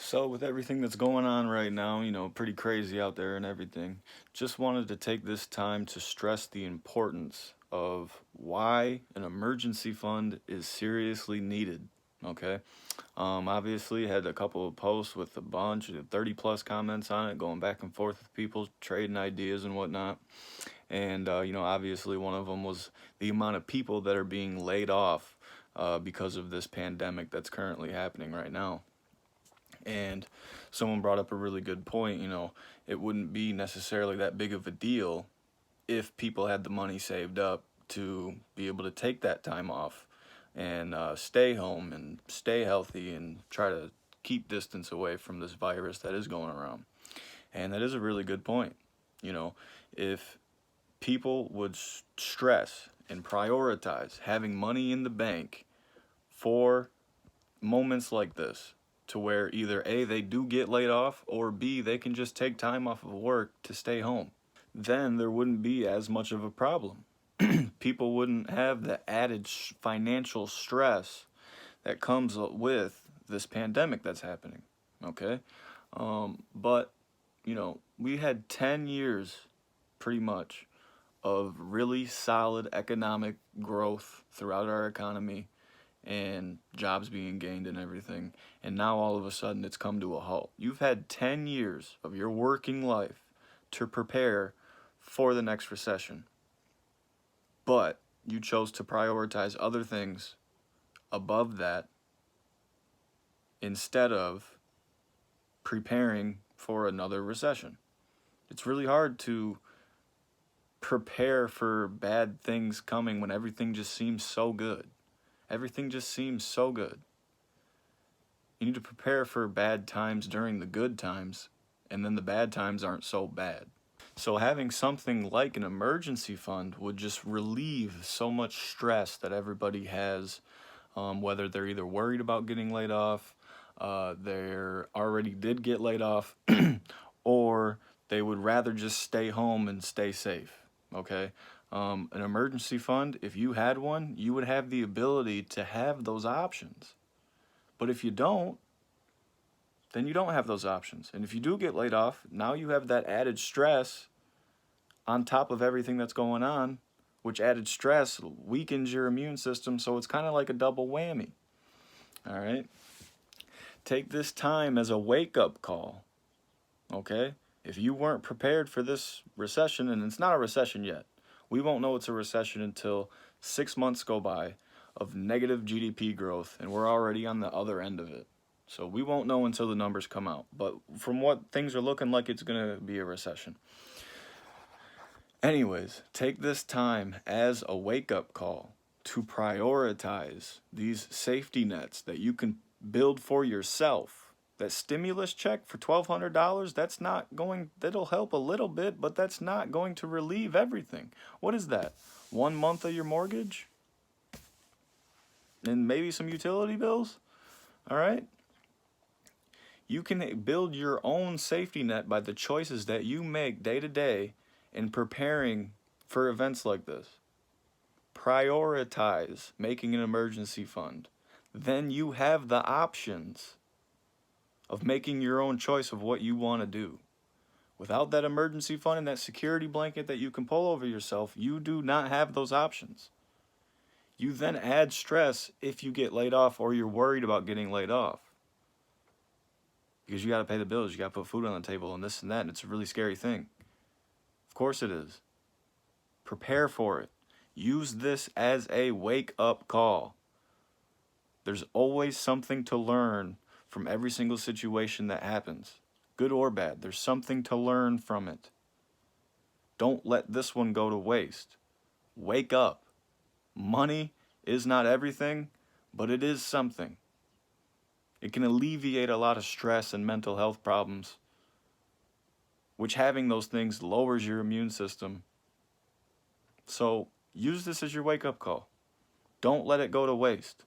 So with everything that's going on right now, pretty crazy out there and everything, just wanted to take this time to stress the importance of why an emergency fund is seriously needed. Okay. Obviously had a couple of posts with a bunch of 30 plus comments on it, going back and forth with people, trading ideas and whatnot. And, obviously one of them was the amount of people that are being laid off because of this pandemic that's currently happening right now. And someone brought up a really good point. It wouldn't be necessarily that big of a deal if people had the money saved up to be able to take that time off and stay home and stay healthy and try to keep distance away from this virus that is going around. And that is a really good point. If people would stress and prioritize having money in the bank for moments like this, to where either A, they do get laid off, or B, they can just take time off of work to stay home, then there wouldn't be as much of a problem. People wouldn't have the added financial stress that comes with this pandemic that's happening. Okay? But, we had 10 years pretty much of really solid economic growth throughout our economy and jobs being gained and everything. And now all of a sudden it's come to a halt. You've had 10 years of your working life to prepare for the next recession. But you chose to prioritize other things above that instead of preparing for another recession. It's really hard to prepare for bad things coming when everything just seems so good. Everything just seems so good. You need to prepare for bad times during the good times, and then the bad times aren't so bad. So having something like an emergency fund would just relieve so much stress that everybody has, whether they're either worried about getting laid off, they already did get laid off, or they would rather just stay home and stay safe, okay? An emergency fund, if you had one, you would have the ability to have those options. But if you don't, then you don't have those options. And if you do get laid off, now you have that added stress on top of everything that's going on, which added stress weakens your immune system, so it's kind of like a double whammy. All right? Take this time as a wake-up call, okay? If you weren't prepared for this recession, and it's not a recession yet, we won't know it's a recession until 6 months go by of negative GDP growth, and we're already on the other end of it. So we won't know until the numbers come out. But from what things are looking like, it's going to be a recession. Anyways, take this time as a wake-up call to prioritize these safety nets that you can build for yourself. That stimulus check for $1,200, that'll help a little bit, but that's not going to relieve everything. What is that? 1 month of your mortgage? And maybe some utility bills? All right? You can build your own safety net by the choices that you make day to day in preparing for events like this. Prioritize making an emergency fund. Then you have the options of making your own choice of what you want to do. Without that emergency fund and that security blanket that you can pull over yourself, you do not have those options. You then add stress if you get laid off or you're worried about getting laid off. Because you got to pay the bills, you got to put food on the table and this and that, and it's a really scary thing. Of course it is. Prepare for it. Use this as a wake-up call. There's always something to learn from every single situation that happens, good or bad. There's something to learn from it. Don't let this one go to waste. Wake up. Money is not everything, but it is something. It can alleviate a lot of stress and mental health problems, which having those things lowers your immune system. So use this as your wake-up call. Don't let it go to waste.